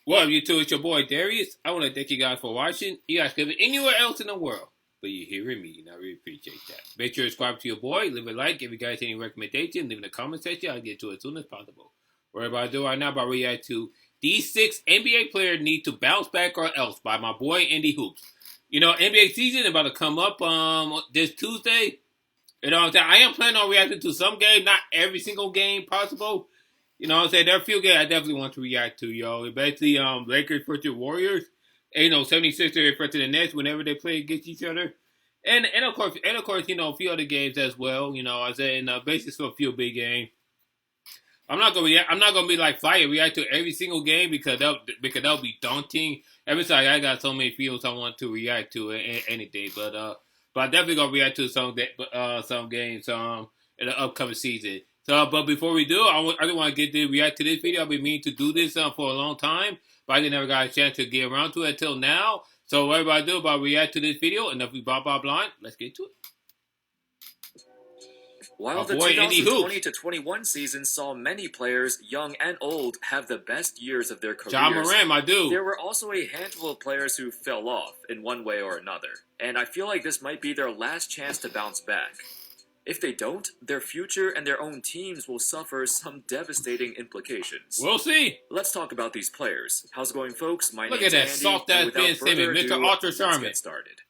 Well, you too, it's your boy Darius. I want to thank you guys for watching. You guys could be anywhere else in the world, but you're hearing me, and I really appreciate that. Make sure to subscribe to your boy, leave a like. If you guys any recommendations, leave in the comment section. I'll get to it as soon as possible. What I'm about to do right now, about react to these 6 NBA players need to bounce back or else by my boy Andy Hoops. You know, NBA season about to come up this Tuesday. You know what I'm saying? I am planning on reacting to some game, not every single game possible. You know what I'm saying? There are a few games I definitely want to react to, yo. Basically, Lakers versus Warriors. And, 76ers versus the Nets whenever they play against each other. And of course, a few other games as well. I said, and basis for a few big games. I'm not gonna be like fire react to every single game because that'll be daunting. Every time I got so many fields I want to react to any day, but I'm definitely gonna react to some games in the upcoming season. So, but before we do, I just want to react to this video. I've been meaning to do this for a long time, but I just never got a chance to get around to it until now. So what I do about react to this video, and if we blah blind, let's get to it. While the 2020-21 season saw many players, young and old, have the best years of their careers, Ja Morant, my dude, there were also a handful of players who fell off in one way or another, and I feel like this might be their last chance to bounce back. If they don't, their future and their own teams will suffer some devastating implications. We'll see. Let's talk about these players. How's it going, folks? My name's Look at that Andy, soft-ass Ben Simmons, Mr. Ultra Charmin. Let's get started.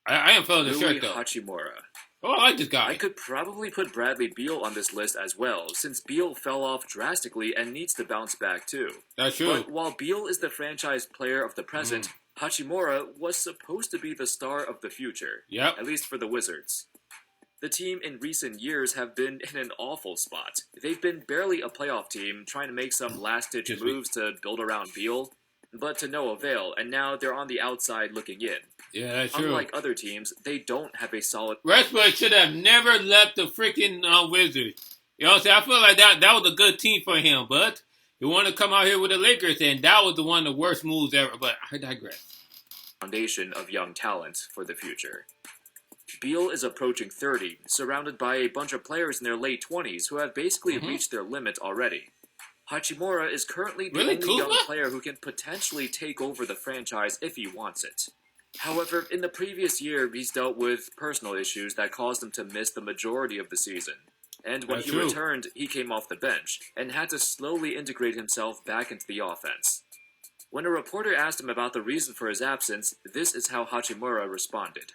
I am feeling the shirt, though. Hachimura. Oh, I like this guy. I could probably put Bradley Beal on this list as well, since Beal fell off drastically and needs to bounce back too. That's true. But while Beal is the franchise player of the present, Hachimura was supposed to be the star of the future. Yep. At least for the Wizards. The team in recent years have been in an awful spot. They've been barely a playoff team, trying to make some last-ditch moves to build around Beal, but to no avail, and now they're on the outside looking in. Yeah, that's true. Unlike other teams, they don't have a solid... Westbrook should have never left the freaking Wizards. You know what I'm saying? I feel like that was a good team for him, but he wanted to come out here with the Lakers, and that was one of the worst moves ever, but I digress. Foundation of young talent for the future. Beal is approaching 30, surrounded by a bunch of players in their late 20s who have basically reached their limit already. Hachimura is currently the only young player who can potentially take over the franchise if he wants it. However, in the previous year, he's dealt with personal issues that caused him to miss the majority of the season. And when he returned, he came off the bench, and had to slowly integrate himself back into the offense. When a reporter asked him about the reason for his absence, this is how Hachimura responded.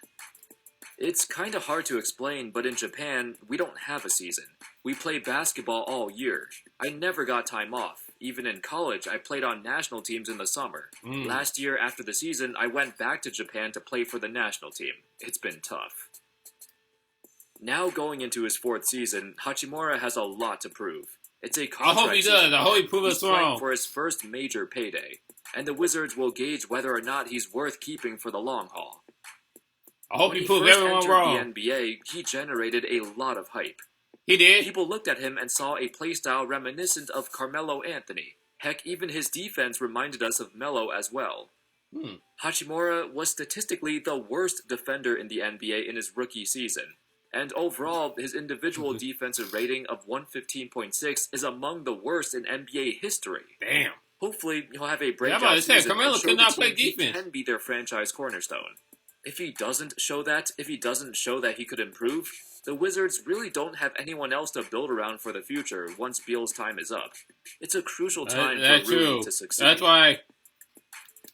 It's kinda hard to explain, but in Japan, we don't have a season. We play basketball all year. I never got time off. Even in college, I played on national teams in the summer. Last year, after the season, I went back to Japan to play for the national team. It's been tough. Now going into his 4th season, Hachimura has a lot to prove. It's a contract I hope he does. I hope he proves us wrong. For his first major payday, and the Wizards will gauge whether or not he's worth keeping for the long haul. I hope he proves everyone wrong. When he first entered the NBA, he generated a lot of hype. He did. People looked at him and saw a playstyle reminiscent of Carmelo Anthony. Heck, even his defense reminded us of Melo as well. Hachimura was statistically the worst defender in the NBA in his rookie season. And overall, his individual defensive rating of 115.6 is among the worst in NBA history. Damn. Hopefully, he'll have a breakout season Carmelo and show could not the play team defense. he can be their franchise cornerstone. If he doesn't show that he could improve, the Wizards really don't have anyone else to build around for the future once Beal's time is up. It's a crucial time for Rudy to succeed. That's why,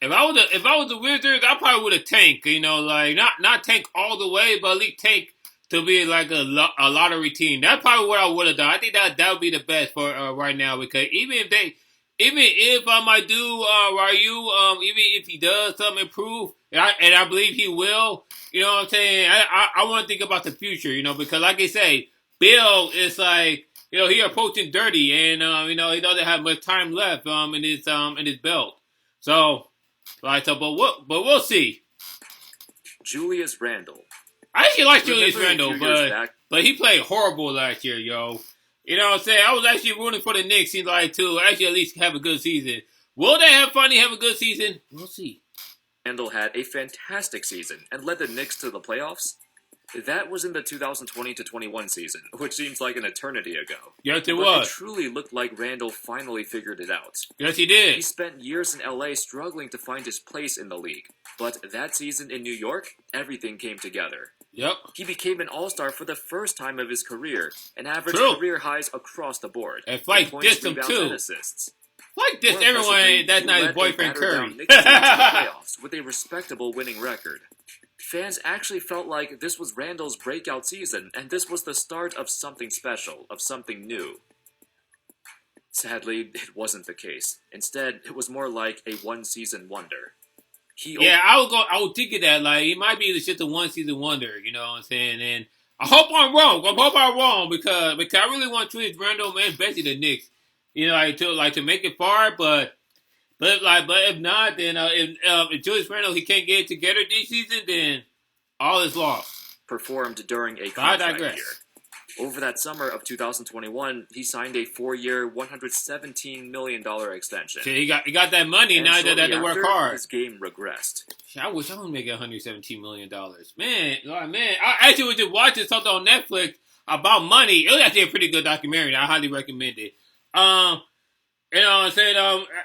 if I was the Wizards, I probably would have tanked. Like not tank all the way, but at least tank to be like a lottery team. That's probably what I would have done. I think that would be the best for right now, because even if I might do Ryu, even if he does improve, and I believe he will, you know what I'm saying? I want to think about the future, because like I say, Bill is like, he approaching 30, and he doesn't have much time left in his belt. So, but we'll see. Julius Randle. I actually like Julius Randle, but he played horrible last year, yo. You know what I'm saying? I was actually rooting for the Knicks, to actually at least have a good season. Will they finally have a good season? We'll see. Randle had a fantastic season and led the Knicks to the playoffs. That was in the 2020-21 season, which seems like an eternity ago. Yes, it but was. It truly looked like Randle finally figured it out. Yes, he did. He spent years in LA struggling to find his place in the league. But that season in New York, everything came together. Yep. He became an all-star for the first time of his career, and averaged career hies across the board. And Flight dissed him too. And assists. Flight dissed everyone that's not his boyfriend Curry. To the playoffs with a respectable winning record. Fans actually felt like this was Randle's breakout season, and this was the start of something special, of something new. Sadly, it wasn't the case. Instead, it was more like a one-season wonder. I would think of that. Like, it might be just a one-season wonder, you know what I'm saying? And I hope I'm wrong. Because I really want Julius Randle and Bessie the Knicks, you know, to make it far, but if not, then if Julius Randle he can't get it together this season, then all is lost. Performed during a contract year. Over that summer of 2021, he signed a 4-year, $117 million extension. So he got that money, and now he had to work hard. His game regressed. I wish I would make $117 million. Man, I actually was just watching something on Netflix about money. It was actually a pretty good documentary. I highly recommend it. You know what I'm saying?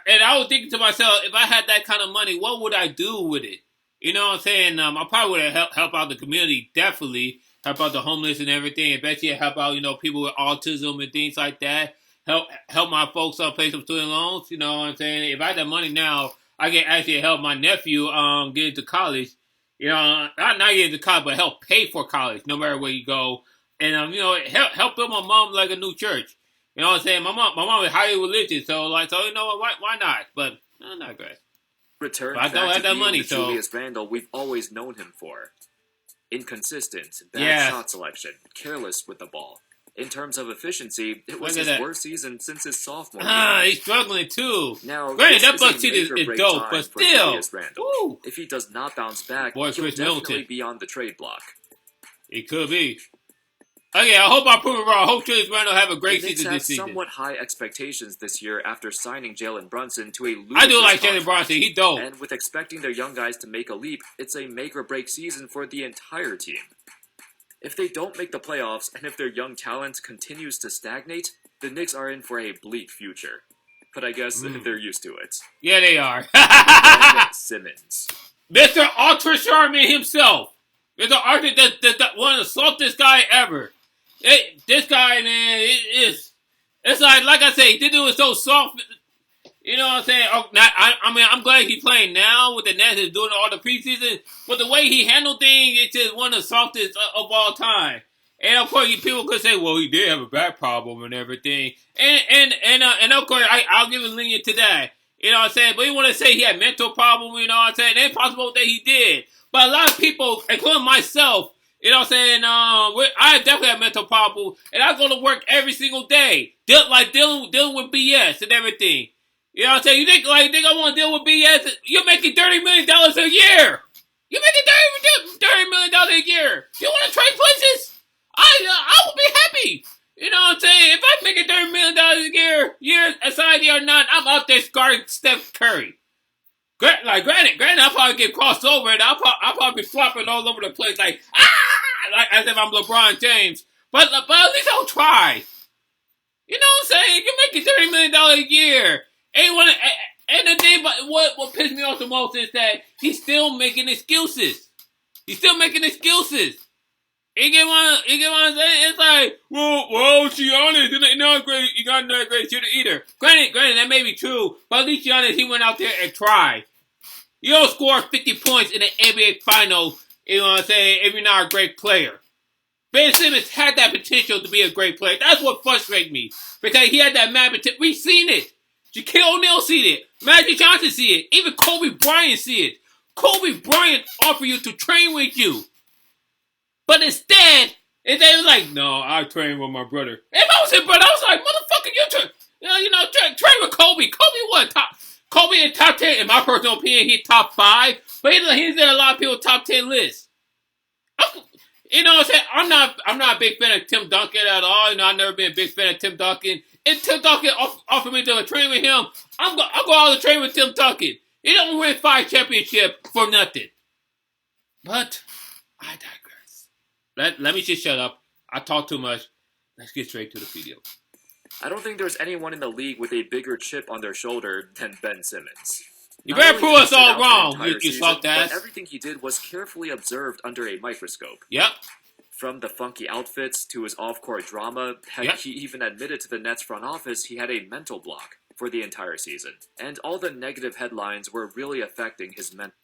And I was thinking to myself, if I had that kind of money, what would I do with it? You know what I'm saying? I probably would have helped out the community, definitely. Help out the homeless and everything. And bet you help out, you know, people with autism and things like that. Help my folks pay some student loans. You know what I'm saying? If I had that money now, I can actually help my nephew get into college. You know, not get into college, but help pay for college, no matter where you go. And you know, help build my mom like a new church. You know what I'm saying? My mom is highly religious, so you know what? Why not? But I digress. Return I don't have that money, so Julius Randle we've always known him for. Inconsistent, bad shot selection, careless with the ball. In terms of efficiency, it was his worst season since his sophomore year. He's struggling too. Now, granted, that buck seat is dope, but still. If he does not bounce back, he'll Chris definitely Middleton. be on the trade block. It could be. Okay, I hope I prove it wrong. I hope Julius Randle have a great season this season. Somewhat high expectations this year after signing Jalen Brunson to a ludicrous I do like contract. Jalen Brunson. He dope. And with expecting their young guys to make a leap, it's a make-or-break season for the entire team. If they don't make the playoffs, and if their young talent continues to stagnate, the Knicks are in for a bleak future. But I guess they're used to it. Yeah, they are. Simmons. Mr. Ultra Charmin himself. Mr. Ultra, one of the softest guy ever. This guy, man, it's like I say, this dude is so soft. You know what I'm saying? I'm glad he's playing now with the Nets and doing all the preseason. But the way he handled things, it's just one of the softest of all time. And of course, people could say, well, he did have a back problem and everything. And of course, I'll give him lenient to that. You know what I'm saying? But you want to say he had mental problems, you know what I'm saying? It's possible that he did. But a lot of people, including myself, you know what I'm saying? I definitely have mental problems, and I go to work every single day, dealing with BS and everything. You know what I'm saying? You think I want to deal with BS? You're making $30 million a year. You're making $30 million a year. You want to trade places? I will be happy. You know what I'm saying? If I'm making $30 million a year, aside or not, I'm out there guarding Steph Curry. Granted, I'll probably get crossed over, and I'll probably be flopping all over the place like as if I'm LeBron James. But at least I'll try. You know what I'm saying? You're making $30 million a year. And the thing, but what pissed me off the most is that he's still making excuses. You get what I'm saying? It's like, well, Giannis, you're not a great shooter either. Granted, that may be true, but at least Giannis, he went out there and tried. You don't score 50 points in the NBA Finals, you know what I'm saying, if you're not a great player. Ben Simmons had that potential to be a great player. That's what frustrates me. Because he had that mad potential. We've seen it. Shaquille O'Neal see it. Magic Johnson see it. Even Kobe Bryant see it. Kobe Bryant offer you to train with you. But instead, they was like, no, I train with my brother. If I was his brother, I was like, motherfucker, train with Kobe. Kobe what? Kobe in top 10, in my personal opinion, he's top 5. But he's in a lot of people's top 10 lists. You know what I'm saying? I'm not a big fan of Tim Duncan at all. You know, I've never been a big fan of Tim Duncan. If Tim Duncan offered me to train with him, I'll go out and train with Tim Duncan. He don't win 5 championships for nothing. But I digress. Let me just shut up. I talk too much. Let's get straight to the video. I don't think there's anyone in the league with a bigger chip on their shoulder than Ben Simmons. You better prove us all wrong, you soft ass. But everything he did was carefully observed under a microscope. Yep. From the funky outfits to his off-court drama, he even admitted to the Nets front office he had a mental block for the entire season. And all the negative headlines were really affecting his mental.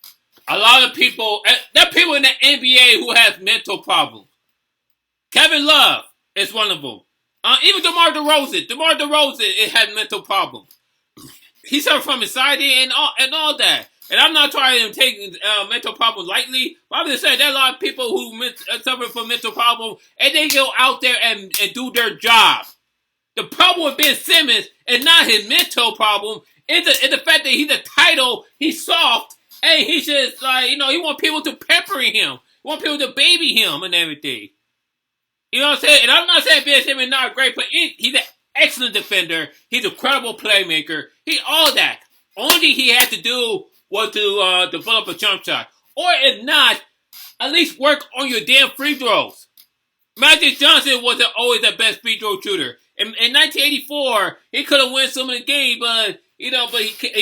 A lot of people, there are people in the NBA who have mental problems. Kevin Love is one of them. Even DeMar DeRozan, it had mental problems. He suffered from anxiety and all that. And I'm not trying to take mental problems lightly, but I'm just saying there are a lot of people who suffer from mental problems, and they go out there and do their job. The problem with Ben Simmons is not his mental problem, it's the fact that he's a title, he's soft, and he's just like, he want people to pamper him. He want people to baby him and everything. You know what I'm saying? And I'm not saying Ben Simmons is not great, but he's an excellent defender. He's a credible playmaker. He all that. Only he had to do was to develop a jump shot. Or if not, at least work on your damn free throws. Magic Johnson wasn't always the best free throw shooter. In 1984, he could have won some of the game, but he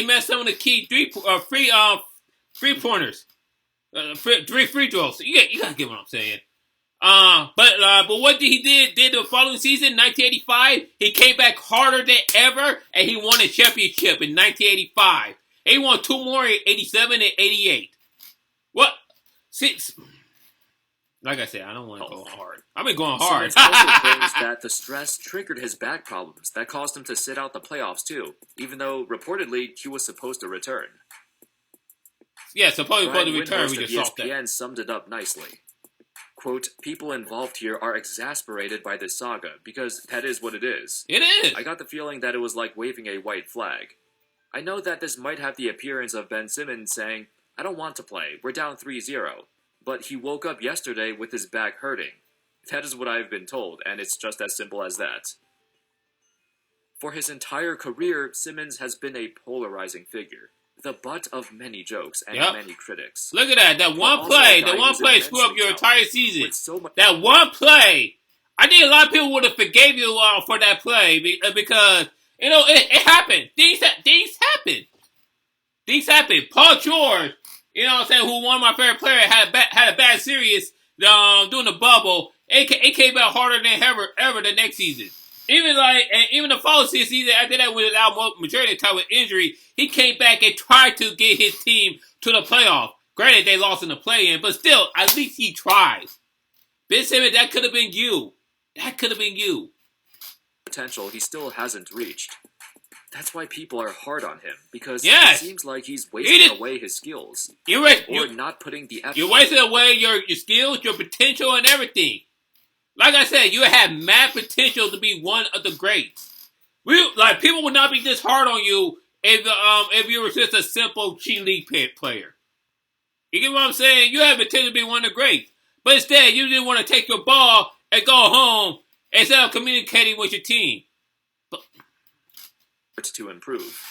missed some of the key free pointers, three free throws. So you gotta get what I'm saying. But what he did the following season, 1985, he came back harder than ever, and he won a championship in 1985. He won two more in 87 and 88. What? Like I said, I don't want to go hard. I've been going hard. Simmons also claims that the stress triggered his back problems that caused him to sit out the playoffs too, even though reportedly he was supposed to return. Yeah, supposed to return. We just saw that. ESPN summed it up nicely. Quote, people involved here are exasperated by this saga, because that is what it is. It is! I got the feeling that it was like waving a white flag. I know that this might have the appearance of Ben Simmons saying, I don't want to play, we're down 3-0. But he woke up yesterday with his back hurting. That is what I've been told, and it's just as simple as that. For his entire career, Simmons has been a polarizing figure. The butt of many jokes and many critics. Look at that. That one play screwed up your entire season. That one play. I think a lot of people would have forgave you for that play because, it happened. Things happen. Things happen. Paul George, who one of my favorite players, had a bad series during the bubble. It came out harder than ever the next season. Even the following season after that, without majority of the time with injury, he came back and tried to get his team to the playoff. Granted, they lost in the play-in, but still, at least he tried. Ben Simmons, that could have been you. That could have been you. Potential he still hasn't reached. That's why people are hard on him, because it seems like he's wasting away his skills. Or not putting the effort. You're wasting away your skills, your potential, and everything. Like I said, you have mad potential to be one of the greats. People would not be this hard on you if you were just a simple G League player. You get what I'm saying? You have potential to be one of the greats. But instead, you didn't want to take your ball and go home instead of communicating with your team. To improve.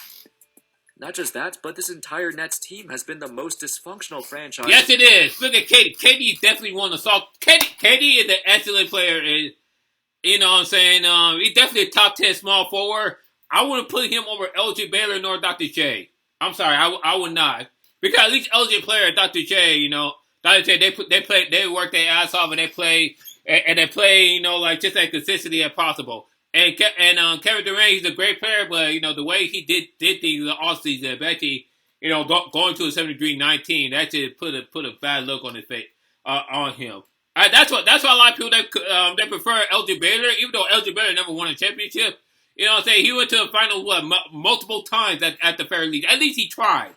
Not just that, but this entire Nets team has been the most dysfunctional franchise. Yes, it is. Look at KD. KD is definitely one of the soft. KD is an excellent player. You know what I'm saying? He's definitely a top 10 small forward. I wouldn't put him over LJ Baylor nor Dr. J. I'm sorry, I would not. Because at least LJ player and Dr. J, Dr. J, they work their ass off and they play, just as consistently as possible. And Kevin Durant, he's a great player, but the way he did things in the offseason, Becky, going to a 73-19, that just put a bad look on his face on him. That's why a lot of people they prefer LJ Baylor, even though LJ Baylor never won a championship. You know what I'm saying? He went to the finals multiple times at the Fair League. At least he tried.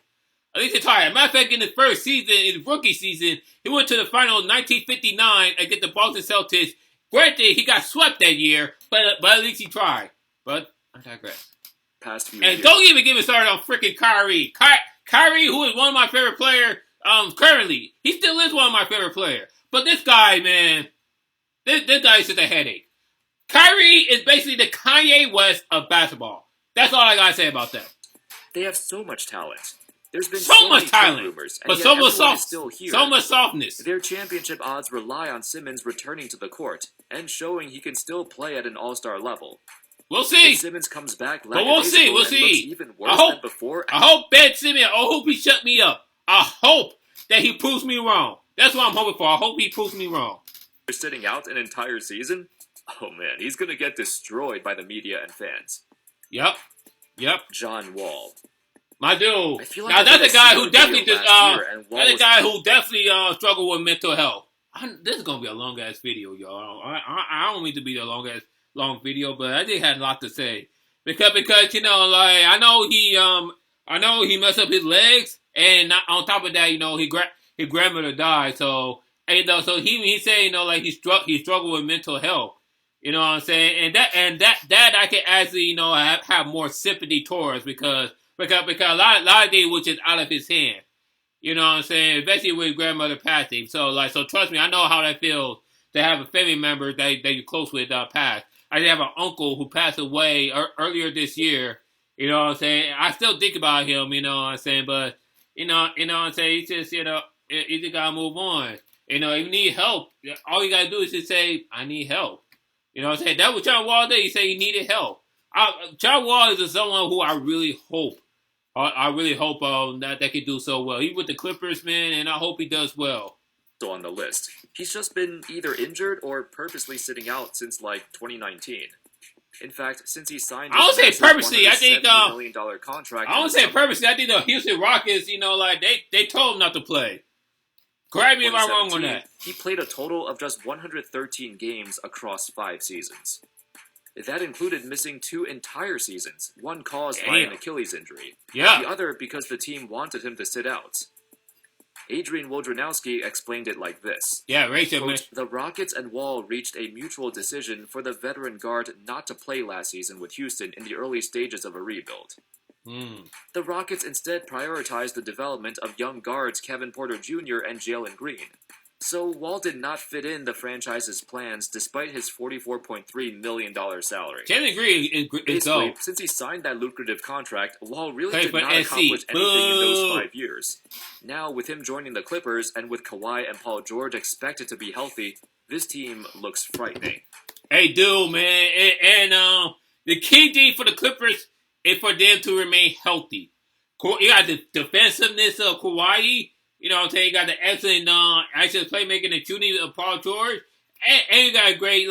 As a matter of fact, in his first season, in his rookie season, he went to the finals in 1959 against the Boston Celtics. Granted, he got swept that year, but at least he tried. But I digress. Past few and years. Don't even get me started on freaking Kyrie. Kyrie, who is one of my favorite players currently. He still is one of my favorite players. But this guy, man, this guy is just a headache. Kyrie is basically the Kanye West of basketball. That's all I gotta say about that. They have so much talent. There's been so much many talent, rumors, and but yet so much everyone is still here. so much softness. Their championship odds rely on Simmons returning to the court and showing he can still play at an all-star level. We'll see. If Simmons comes back, but we'll see. We'll see. Even worse than before. I hope Ben Simmons. I hope he shut me up. I hope that he proves me wrong. That's what I'm hoping for. I hope he proves me wrong. Sitting out an entire season? Oh man, he's gonna get destroyed by the media and fans. Yep. John Wall. My dude. Like now that's a guy who definitely struggled with mental health. This is gonna be a long ass video, y'all. I don't mean to be a long video, but I did have a lot to say because you know, like I know he messed up his legs, and on top of that, you know, his grandmother died, so so he said, you know, like he struggled with mental health. You know what I'm saying? And that I can actually, you know, have more sympathy towards because a lot of things was just out of his hand. You know what I'm saying? Especially with grandmother passing. So trust me, I know how that feels to have a family member that you're close with pass. I did have an uncle who passed away earlier this year. You know what I'm saying? I still think about him. You know what I'm saying? But you know what I'm saying? It's just, you know, you just gotta move on. You know, if you need help, all you gotta do is just say, "I need help." You know what I'm saying? That was John Wall did. He said he needed help. John Wall is someone who I really hope that they could do so well. He with the Clippers, man, and I hope he does well. So on the list, he's just been either injured or purposely sitting out since like 2019. In fact, since he signed, I don't say purposely. I think $170 million contract. I don't say purposely. I think the Houston Rockets, you know, like they told him not to play. Correct me if I'm wrong on that. He played a total of just 113 games across 5 seasons. That included missing 2 entire seasons, one caused by an Achilles injury, the other because the team wanted him to sit out. Adrian Wojnarowski explained it like this. Quote, the Rockets and Wall reached a mutual decision for the veteran guard not to play last season with Houston in the early stages of a rebuild. The Rockets instead prioritized the development of young guards Kevin Porter Jr. and Jalen Green. So Wall did not fit in the franchise's plans despite his $44.3 million salary. Jalen Green is dope. Since he signed that lucrative contract, Wall really did not accomplish anything in those 5 years. Now, with him joining the Clippers and with Kawhi and Paul George expected to be healthy, this team looks frightening. Hey, dude, man. And the key thing for the Clippers is for them to remain healthy. You got the defensiveness of Kawhi. You know what I'm saying? You got the excellent playmaking and shooting of Paul George. And you got a great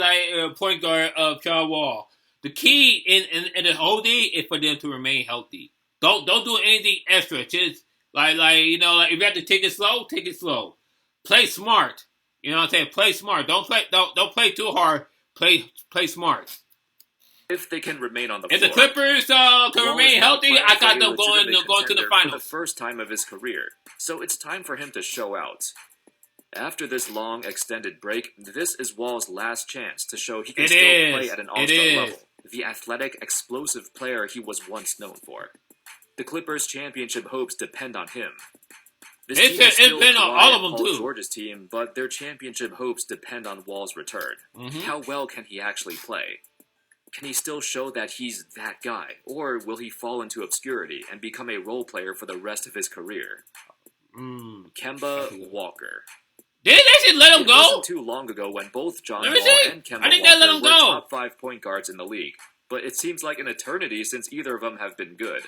point guard of John Wall. The key in the whole thing is for them to remain healthy. Don't do anything extra. Just you know, like if you have to take it slow, take it slow. Play smart. You know what I'm saying? Play smart. Don't play too hard. Play smart. If they can remain on the floor. If the Clippers can remain healthy, I got them going to the finals. For the first time of his career. So it's time for him to show out. After this long, extended break, this is Wall's last chance to show he can still play at an all-star level. The athletic, explosive player he was once known for. The Clippers' championship hopes depend on him. This team is still been on all of them Paul too. George's team, but their championship hopes depend on Wall's return. How well can he actually play? Can he still show that he's that guy? Or will he fall into obscurity and become a role player for the rest of his career? Kemba Walker. Did they just let him go? It wasn't too long ago when both John Wall and Kemba Walker were top 5 point guards in the league. But it seems like an eternity since either of them have been good.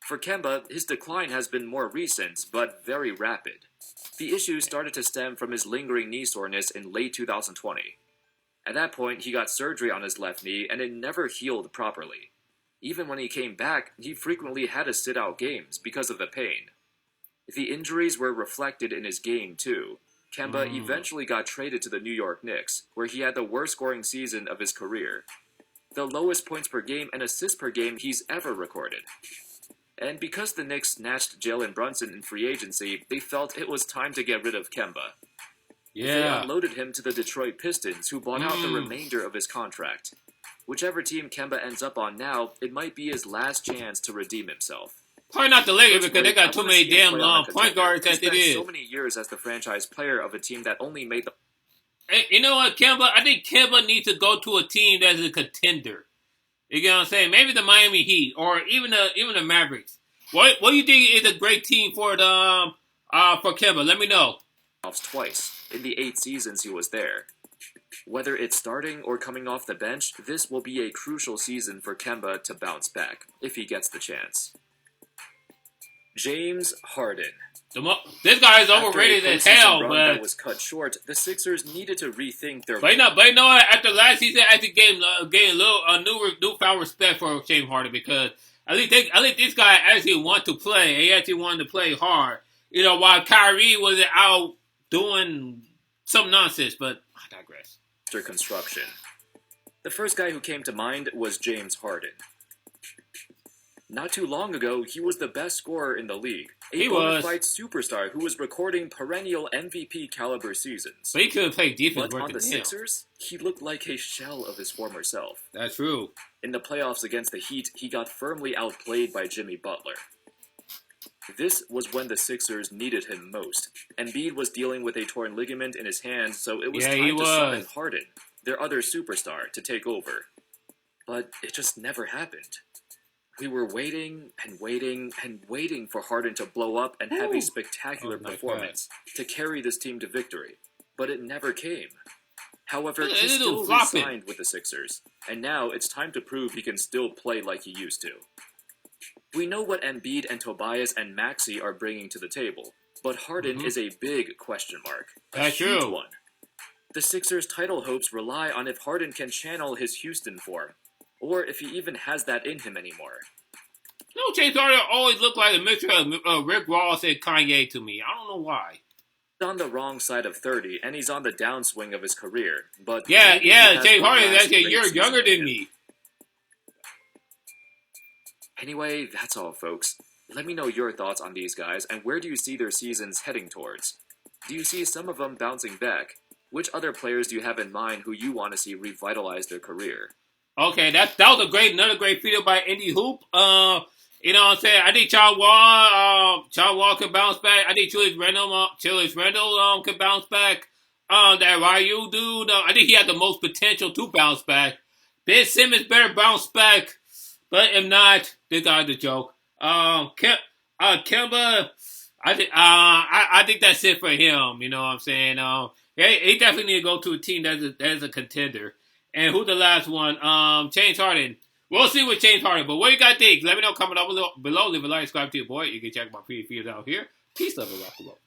For Kemba, his decline has been more recent, but very rapid. The issue started to stem from his lingering knee soreness in late 2020. At that point, he got surgery on his left knee, and it never healed properly. Even when he came back, he frequently had to sit out games because of the pain. The injuries were reflected in his game, too. Kemba eventually got traded to the New York Knicks, where he had the worst scoring season of his career. The lowest points per game and assists per game he's ever recorded. And because the Knicks snatched Jalen Brunson in free agency, they felt it was time to get rid of Kemba. They unloaded him to the Detroit Pistons, who bought out the remainder of his contract. Whichever team Kemba ends up on now, it might be his last chance to redeem himself. Probably not the Lakers because they got too many damn point guards as it is. So many years as the franchise player of a team that only made the... Hey, you know what, Kemba? I think Kemba needs to go to a team that's a contender. You get what I'm saying? Maybe the Miami Heat or even the Mavericks. What do you think is a great team for the for Kemba? Let me know. Twice in the 8 seasons he was there. Whether it's starting or coming off the bench, this will be a crucial season for Kemba to bounce back, if he gets the chance. James Harden. This guy is overrated as hell, but that was cut short. The Sixers needed to rethink their. But you know what? After last season, I actually gained a little newfound respect for James Harden because at least this guy actually wanted to play. He actually wanted to play hard. You know, while Kyrie was out doing some nonsense, but I digress. After construction, the first guy who came to mind was James Harden. Not too long ago, he was the best scorer in the league. A bona fide superstar who was recording perennial MVP caliber seasons. But he couldn't play defense. But on the Sixers, he looked like a shell of his former self. That's true. In the playoffs against the Heat, he got firmly outplayed by Jimmy Butler. This was when the Sixers needed him most. Embiid was dealing with a torn ligament in his hand, so it was time to summon Harden, their other superstar, to take over. But it just never happened. We were waiting and waiting and waiting for Harden to blow up and have a spectacular performance to carry this team to victory, but it never came. However, he still re-signed with the Sixers, and now it's time to prove he can still play like he used to. We know what Embiid and Tobias and Maxey are bringing to the table, but Harden is a big question mark. A huge one. The Sixers' title hopes rely on if Harden can channel his Houston form, or if he even has that in him anymore. You know, James Harden always looked like a mixture of Rick Ross and Kanye to me. I don't know why. He's on the wrong side of 30, and he's on the downswing of his career. But James Harden is actually a year younger than me. Anyway, that's all, folks. Let me know your thoughts on these guys, and where do you see their seasons heading towards? Do you see some of them bouncing back? Which other players do you have in mind who you want to see revitalize their career? Okay, that was another great video by Indy Hoop. You know what I'm saying? I think John Wall could bounce back. I think Julius Randle could bounce back. That Ryu dude, I think he had the most potential to bounce back. Ben Simmons better bounce back. But if not, this guy's a joke. Kemba, I think that's it for him. You know what I'm saying? He definitely need to go to a team that's a contender. And who's the last one? James Harden. We'll see with James Harden. But what do you guys think? Let me know. Comment down below. Leave a like, subscribe to your boy. You can check my previous videos out here. Peace, love, and rock and roll.